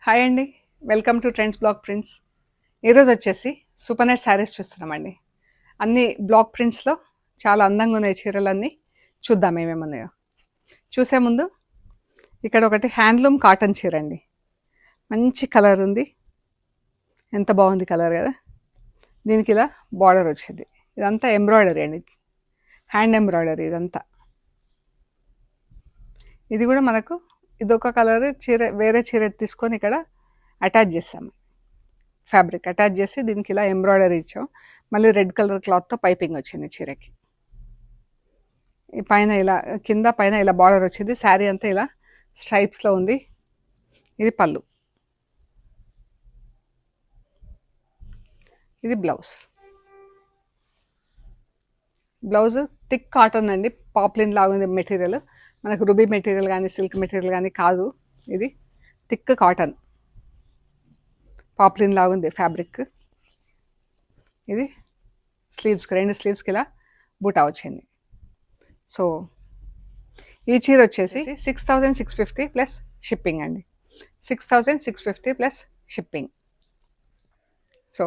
Hi అండి. Welcome to trends block prints. ఈరోజు వచ్చేసి సూపర్ నెట్ శారీస్ చూస్తున్నామండి. అన్ని బ్లాక్ ప్రింట్స్లో చాలా అందంగా ఉన్నాయి చీరలన్నీ. చూద్దాం ఏమేమి ఉన్నాయో. చూసే ముందు ఇక్కడ ఒకటి హ్యాండ్లూమ్ కాటన్ చీర అండి. మంచి కలర్ ఉంది, ఎంత బాగుంది కలర్ కదా. దీనికి ఇలా బార్డర్ వచ్చింది. ఇదంతా ఎంబ్రాయిడరీ అండి, హ్యాండ్ ఎంబ్రాయిడరీ ఇదంతా. ఇది కూడా మనకు ఇదొక కలర్ చీర, వేరే చీర తీసుకొని ఇక్కడ అటాచ్ చేసాము. ఫ్యాబ్రిక్ అటాచ్ చేసి దీనికి ఇలా ఎంబ్రాయిడరీ ఇచ్చాం. మళ్ళీ రెడ్ కలర్ క్లాత్తో పైపింగ్ వచ్చింది చీరకి. ఈ పైన ఇలా కింద పైన ఇలా బార్డర్ వచ్చింది. శారీ అంతా ఇలా స్ట్రైప్స్లో ఉంది. ఇది పళ్ళు, ఇది బ్లౌజ్. బ్లౌజ్ థిక్ కాటన్ అండి, పాప్లిన్ లాగా ఉంది మెటీరియల్. మనకు రుబీ మెటీరియల్ కానీ సిల్క్ మెటీరియల్ కానీ కాదు, ఇది థిక్ కాటన్ పాప్లిన్ లాగా ఉంది ఫ్యాబ్రిక్. ఇది స్లీవ్స్కి, రెండు స్లీవ్స్కి ఇలా బూటా వచ్చింది. సో ఈ చీర వచ్చేసి 6,650 ప్లస్ షిప్పింగ్ అండి. 6,650 ప్లస్ షిప్పింగ్. సో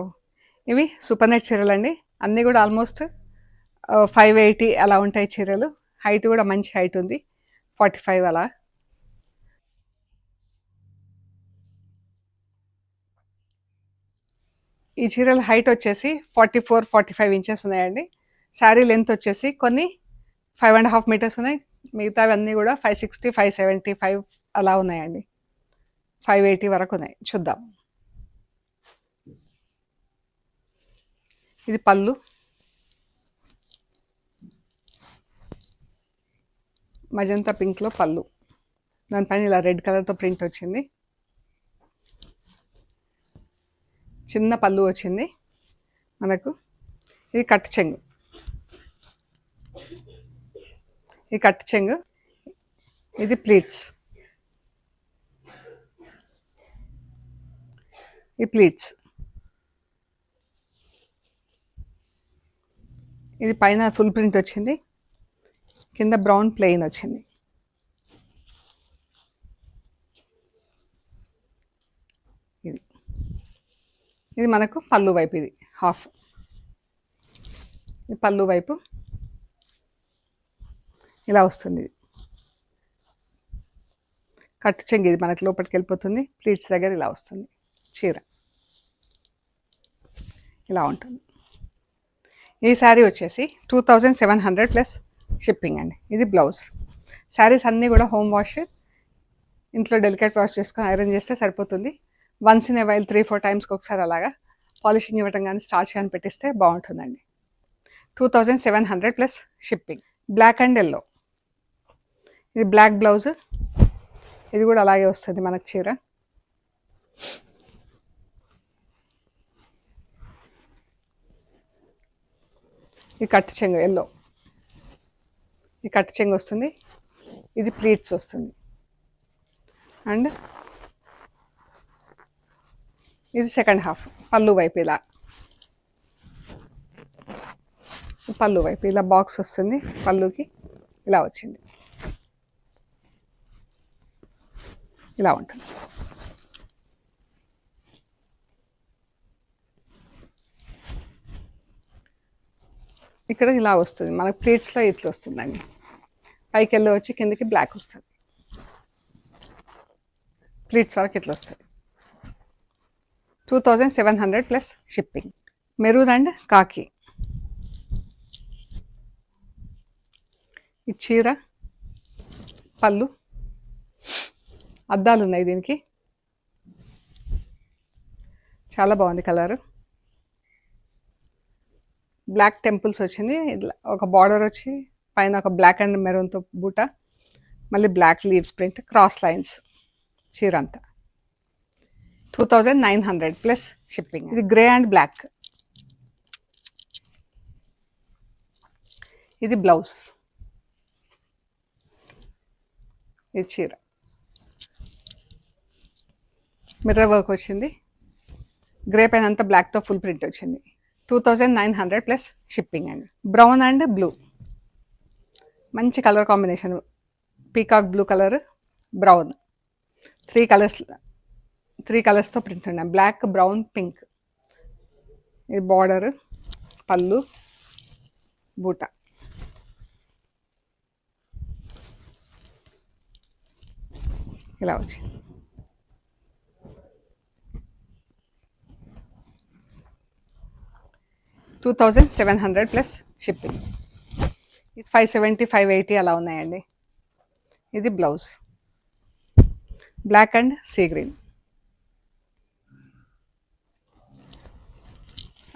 ఇవి సూపర్ నెట్ చీరలు అండి. అన్నీ కూడా ఆల్మోస్ట్ 580 అలా ఉంటాయి చీరలు. హైట్ కూడా మంచి హైట్ ఉంది, 45 అలా. ఈ చీరల హైట్ వచ్చేసి 44-45 ఇంచెస్ ఉన్నాయండి. శారీ లెంత్ వచ్చేసి కొన్ని 5.5 మీటర్స్ ఉన్నాయి. మిగతావి అన్నీ కూడా 560, 575 అలా ఉన్నాయండి. 580 వరకు ఉన్నాయి. చూద్దాం. ఇది పళ్ళు, మజంతా పింక్లో పళ్ళు. దానిపైన ఇలా రెడ్ కలర్తో ప్రింట్ వచ్చింది. చిన్న పళ్ళు వచ్చింది మనకు. ఇది కట్ చెంగు, ఇది కట్ చెంగు. ఇది ప్లీట్స్, ఈ ప్లీట్స్. ఇది పైన ఫుల్ ప్రింట్ వచ్చింది, కింద బ్రౌన్ ప్లెయిన్ వచ్చింది. ఇది ఇది మనకు పళ్ళు వైపు, ఇది హాఫ్. ఇది పళ్ళు వైపు ఇలా వస్తుంది. ఇది కట్ చెంగు, ఇది మనకు లోపలికి వెళ్ళిపోతుంది. ప్లీట్స్ దగ్గర ఇలా వస్తుంది చీర, ఇలా ఉంటుంది. ఈ శారీ వచ్చేసి 2,700 ప్లస్ షిప్పింగ్ అండి. ఇది బ్లౌజ్. శారీస్ అన్నీ కూడా హోమ్ వాష్, ఇంట్లో డెలికేట్ వాష్ చేసుకొని ఐరన్ చేస్తే సరిపోతుంది. వన్స్ ఇన్ ఏ వైల్ 3-4 టైమ్స్కి ఒకసారి అలాగా పాలిషింగ్ ఇవ్వటం కానీ స్టార్చ్ కానీ పెట్టిస్తే బాగుంటుందండి. 2,700 plus shipping. Black and yellow, ఇది బ్లాక్ బ్లౌజ్. ఇది కూడా అలాగే వస్తుంది మనకు చీర. ఈ కట్ చెంగు ఎల్లో, ఈ కట్ చెంగు వస్తుంది. ఇది ప్లీట్స్ వస్తుంది. అండ్ ఇది సెకండ్ హాఫ్ పళ్ళు వైపు. ఇలా పళ్ళు వైపు ఇలా బాక్స్ వస్తుంది. పళ్ళుకి ఇలా వచ్చింది, ఇలా ఉంటుంది. ఇక్కడ ఇలా వస్తుంది మనకు. ప్లీట్స్లో ఇట్లా వస్తుందండి. పైకి వెళ్ళి వచ్చి కిందకి బ్లాక్ వస్తుంది. ప్లీట్స్ వరకు ఇట్లా వస్తుంది. 2,700 ప్లస్ షిప్పింగ్. మెరూన్ అండ్ కాకి. ఈ చీర పళ్ళు, అద్దాలు ఉన్నాయి దీనికి. చాలా బాగుంది కలరు. బ్లాక్ టెంపుల్స్ వచ్చింది. ఒక బార్డర్ వచ్చి పైన ఒక బ్లాక్ అండ్ మెరూన్తో బూట, మళ్ళీ black leaves print, cross lines చీర అంతా. 2,900 ప్లస్ షిప్పింగ్. ఇది గ్రే అండ్ బ్లాక్. ఇది బ్లౌజ్, ఇది చీర. మిర్రర్ వర్క్ వచ్చింది. గ్రే పైన అంతా బ్లాక్తో ఫుల్ ప్రింట్ వచ్చింది. 2,900 ప్లస్ షిప్పింగ్ అండి. బ్రౌన్ అండ్ బ్లూ, మంచి colour combination. Peacock blue colour, brown, 3 colours 3 కలర్స్తో ప్రింట్ ఉన్నాయి, బ్లాక్, బ్రౌన్, పింక్. ఇది బార్డర్, పళ్ళు, బూట. ఇలా వచ్చింది. $2,700 ప్లస్ షిప్పింగ్. 570, 580 అలా ఉన్నాయండి. ఇది blouse, black and sea green.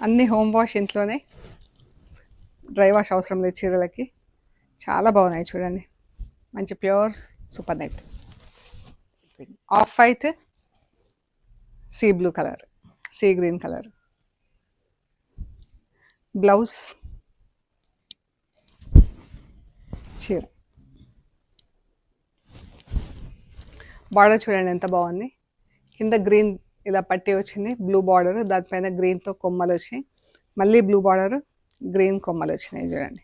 అన్ని హోమ్ వాష్ ఇంట్లోనే, డ్రై వాష్ అవసరం లేదు చీరలకి. చాలా బాగున్నాయి చూడండి, మంచి pure super net. Off white, sea blue colour, sea green colour. Blouse, చీర. బార్డర్ చూడండి ఎంత బాగుంది. కింద గ్రీన్ ఇలా పట్టి వచ్చింది, బ్లూ బార్డర్, దానిపైన గ్రీన్తో కొమ్మలు వచ్చాయి, మళ్ళీ బ్లూ బార్డర్, గ్రీన్ కొమ్మలు వచ్చినాయి చూడండి.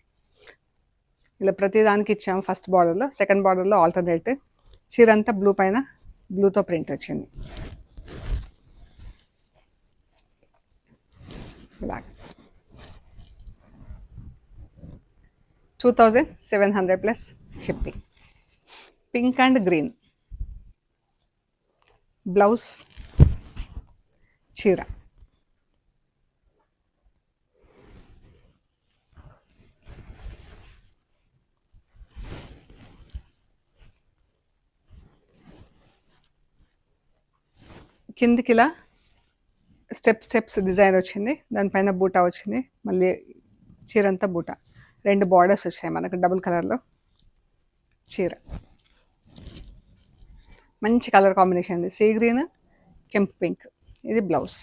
ఇలా ప్రతి దానికి ఇచ్చాము. ఫస్ట్ బార్డర్లో, సెకండ్ బార్డర్లో ఆల్టర్నేట్. చీర అంతా బ్లూ పైన బ్లూతో ప్రింట్ వచ్చింది. Black. 2,700 plus shipping. Pink and green blouse, చీర. కిందికి ఇలా స్టెప్స్ డిజైన్ వచ్చింది, దానిపైన బూటా వచ్చింది, మళ్ళీ చీరంతా బూటా. 2 బార్డర్స్ వచ్చాయి మనకు డబుల్ కలర్లో. చీర మంచి కలర్ కాంబినేషన్ ఉంది, సీ గ్రీన్, కెంప్ పింక్. ఇది blouse.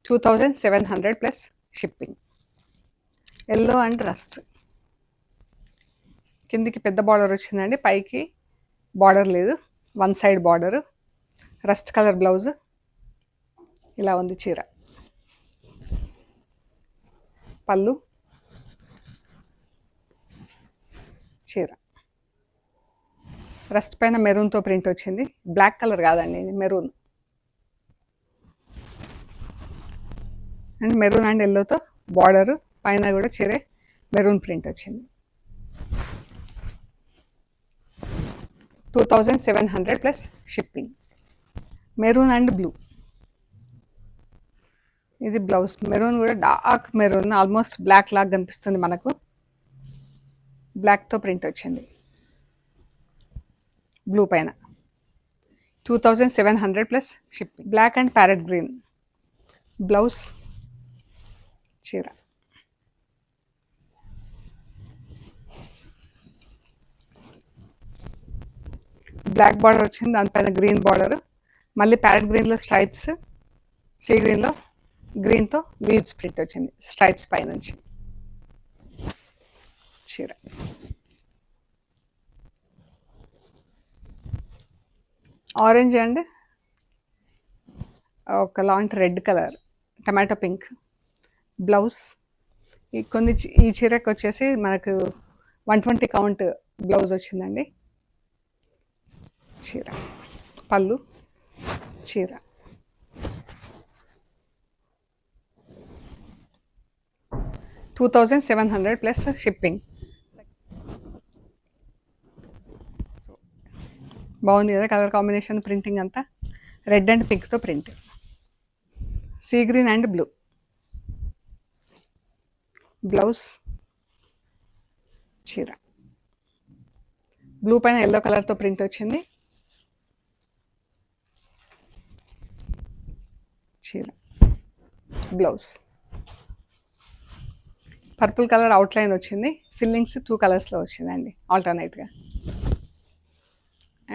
2,700 plus shipping. Yellow and rust. కిందికి పెద్ద బార్డర్ వచ్చిందండి, పైకి బార్డర్ లేదు, one side border. Rust colour blouse. ఇలా ఉంది చీర. పళ్ళు, చీర. రస్ట్ పైన మెరూన్తో ప్రింట్ వచ్చింది, బ్లాక్ కలర్ కాదండి, ఇది మెరూన్. అండ్ మెరూన్ అండ్ ఎల్లోతో బార్డరు, పైన కూడా చీర మెరూన్ ప్రింట్ వచ్చింది. 2,700 plus shipping. Maroon and blue. ఇది బ్లౌజ్, మెరూన్ కూడా డార్క్ మెరూన్, ఆల్మోస్ట్ బ్లాక్ లాగా కనిపిస్తుంది మనకు. బ్లాక్తో ప్రింట్ వచ్చింది బ్లూ పైన. 2,700 plus shipping. Black and parrot green blouse, చీర. బ్లాక్ బార్డర్ వచ్చింది, దానిపైన గ్రీన్ బార్డర్, మళ్ళీ ప్యారెట్ గ్రీన్లో స్ట్రైప్స్, సీ గ్రీన్లో గ్రీన్తో లీవ్స్ ప్రింట్ వచ్చింది స్ట్రైప్స్ పైనుంచి. చీర. ఆరెంజ్ అండ్ ఒక లాంటి red colour, tomato pink blouse. ఈ చీరకు వచ్చేసి మనకు 120 కౌంట్ బ్లౌజ్ వచ్చిందండి. చీర, పళ్ళు, చీర. $2,700 ప్లస్ షిప్పింగ్. బాగుంది కదా కలర్ కాంబినేషన్, ప్రింటింగ్ అంతా రెడ్ అండ్ పింక్తో print. Sea green and blue blouse, చీర. బ్లూ పైన ఎల్లో కలర్తో ప్రింట్ వచ్చింది. చీర, బ్లౌజ్. పర్పుల్ కలర్ అవుట్లైన్ వచ్చింది, ఫిల్లింగ్స్ 2 కలర్స్లో వచ్చిందండి ఆల్టర్నేట్గా.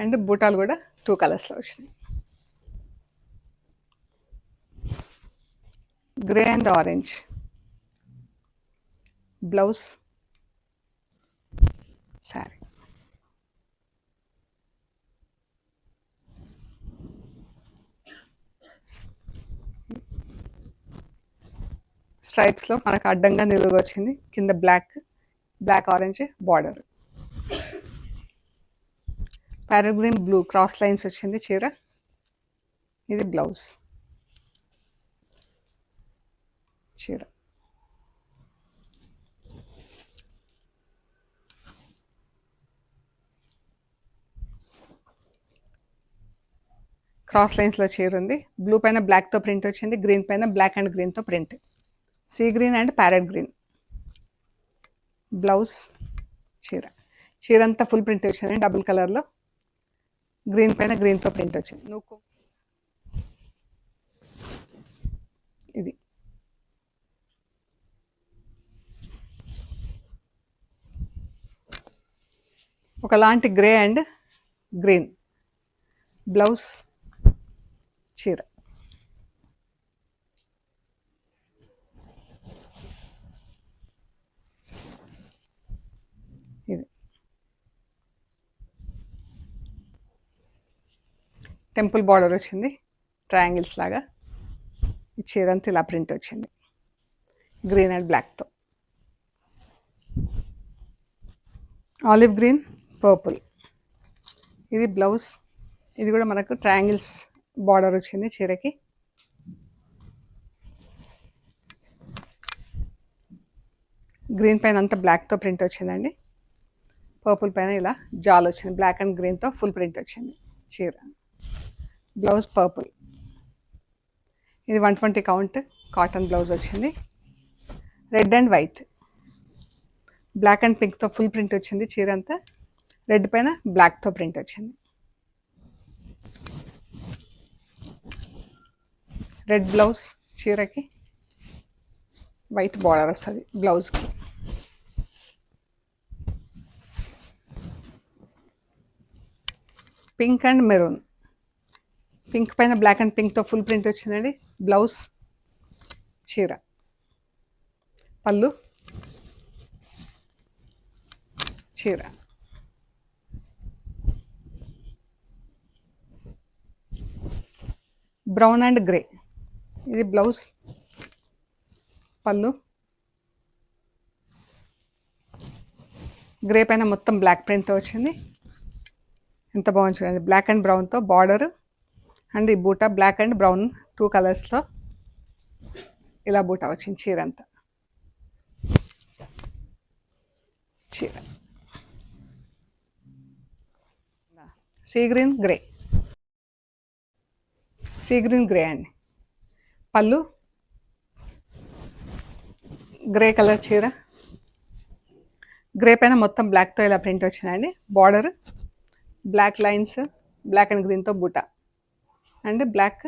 అండ్ బూటాలు కూడా 2 కలర్స్లో వచ్చినాయి, grey and orange blouse, sari. స్ట్రైప్స్లో మనకు అడ్డంగా నిలువుగా వచ్చింది, కింద black orange border. Parrot green blue cross lines వచ్చింది చీర. ఇది బ్లౌజ్. చీర క్రాస్ లైన్స్లో చీర ఉంది. బ్లూ పైన బ్లాక్తో ప్రింట్ వచ్చింది, గ్రీన్ పైన బ్లాక్ అండ్ గ్రీన్తో print. Sea green and parrot green. Blouse. చీర చీర అంతా ఫుల్ ప్రింట్ వచ్చింది, డబుల్ కలర్లో. గ్రీన్ పైన గ్రీన్తో ప్రింట్ వచ్చింది. నువ్వు ఇది ఒకలాంటి గ్రే అండ్ గ్రీన్. బ్లౌజ్. చీర ఇది టెంపుల్ బార్డర్ వచ్చింది ట్రయాంగిల్స్ లాగా. ఈ చీర అంతా ఇలా ప్రింట్ వచ్చింది గ్రీన్ అండ్ బ్లాక్తో. Olive green purple. ఇది బ్లౌజ్. ఇది కూడా మనకు ట్రయాంగిల్స్ బార్డర్ వచ్చింది చీరకి. గ్రీన్ పైన అంతా బ్లాక్తో ప్రింట్ వచ్చిందండి. పర్పుల్ పైన ఇలా జాల్ వచ్చింది, బ్లాక్ అండ్ గ్రీన్తో ఫుల్ ప్రింట్ వచ్చింది చీర. Blouse purple. ఇది 120 కౌంట్ కాటన్ బ్లౌజ్ వచ్చింది. Red and white, black and పింక్తో ఫుల్ ప్రింట్ వచ్చింది చీర అంతా. రెడ్ పైన బ్లాక్తో ప్రింట్ వచ్చింది. రెడ్ బ్లౌజ్ చీరకి, వైట్ బార్డర్ వస్తుంది బ్లౌజ్కి. Pink and maroon. పింక్ పైన బ్లాక్ అండ్ పింక్తో ఫుల్ ప్రింట్ వచ్చిందండి. బ్లౌజ్. చీర పళ్ళు. చీర బ్రౌన్ అండ్ గ్రే. ఇది బ్లౌజ్. పళ్ళు. గ్రే పైన మొత్తం బ్లాక్ ప్రింట్తో వచ్చింది. ఎంత బాగుంది చూడండి, బ్లాక్ అండ్ బ్రౌన్తో బార్డర్ అండ్ ఈ బూటా బ్లాక్ అండ్ బ్రౌన్ 2 కలర్స్తో ఇలా బూటా వచ్చింది చీర అంతా. చీర sea green grey. Sea green grey అండి. పళ్ళు. గ్రే కలర్ చీర. గ్రే పైన మొత్తం బ్లాక్తో ఇలా ప్రింట్ వచ్చిందండి. Border black lines, black and గ్రీన్తో బూటా అండ్ బ్లాక్.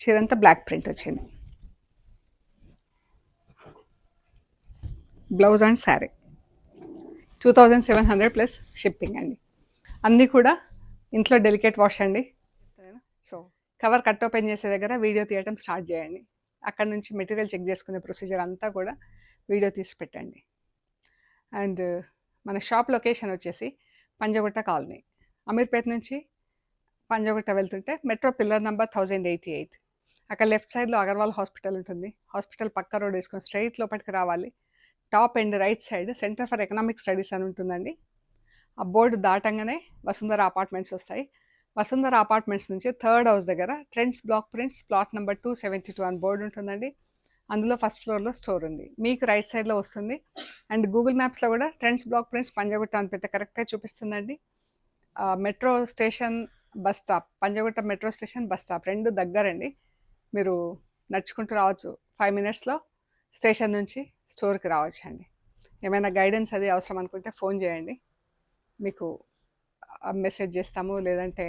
చీర అంతా బ్లాక్ ప్రింట్ వచ్చింది. Blouse and sari. 2700 plus shipping అండి. అన్నీ కూడా ఇంట్లో డెలికేట్ వాష్ అండి. సో కవర్ కట్ ఓపెన్ చేసే దగ్గర వీడియో తీయటం స్టార్ట్ చేయండి. అక్కడ నుంచి మెటీరియల్ చెక్ చేసుకునే ప్రొసీజర్ అంతా కూడా వీడియో తీసి పెట్టండి. అండ్ మన షాప్ లొకేషన్ వచ్చేసి పంజగుట్ట కాలనీ. అమీర్పేట్ నుంచి పంజగుట్ట వెళ్తుంటే మెట్రో పిల్లర్ నెంబర్ 1088. అక్కడ లెఫ్ట్ సైడ్లో అగర్వాల్ హాస్పిటల్ ఉంటుంది. హాస్పిటల్ పక్క రోడ్ వేసుకొని స్ట్రైట్ లోపలికి రావాలి. Top and right side centre for economic studies అని ఉంటుందండి. ఆ బోర్డు దాటంగానే వసుంధర అపార్ట్మెంట్స్ వస్తాయి. వసుంధర అపార్ట్మెంట్స్ నుంచి 3rd హౌస్ దగ్గర trends block prints plot number 272 అని బోర్డు ఉంటుందండి. అందులో ఫస్ట్ ఫ్లోర్లో స్టోర్ ఉంది. మీకు రైట్ సైడ్లో వస్తుంది. అండ్ గూగుల్ మ్యాప్స్లో కూడా ట్రెండ్స్ బ్లాక్ ప్రింట్స్ పంజగుట్ట అని పెడితే కరెక్ట్గా చూపిస్తుందండి. Metro station bus stop, Panjagutta metro station bus stop రెండు దగ్గరండి. మీరు నడుచుకుంటూ రావచ్చు. 5 మినిట్స్లో స్టేషన్ నుంచి స్టోర్కి రావచ్చు అండి. ఏమైనా గైడెన్స్ అది అవసరం అనుకుంటే ఫోన్ చేయండి, మీకు మెసేజ్ చేస్తాము. లేదంటే